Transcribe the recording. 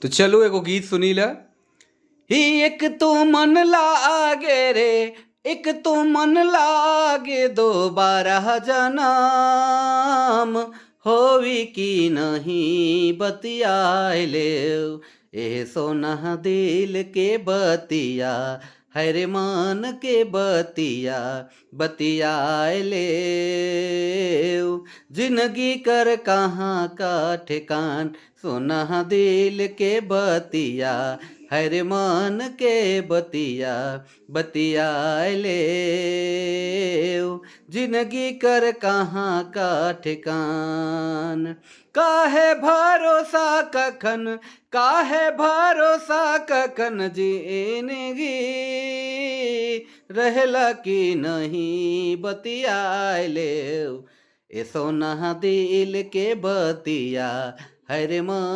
तो चलो एगो गीत सुनी ला। ही एक तो मन लागे रे, एक तो मन लागे दोबारा जन्म होवी की नहीं बतियाए ले। ए सोना दिल के बतिया हरे मान के बतिया बतियाए ले। जिंदगी कर कहाँ का ठिकान, सोना दिल के बतिया हर मान के बतिया बतियाए ले। जिंदगी कर कहाँ का ठिकान, काहे भरोसा कखन, काहे भरोसा कखन जिंदगी रहला कि नहीं बतियाए ले। ए सोना दिल के बतिया हर मान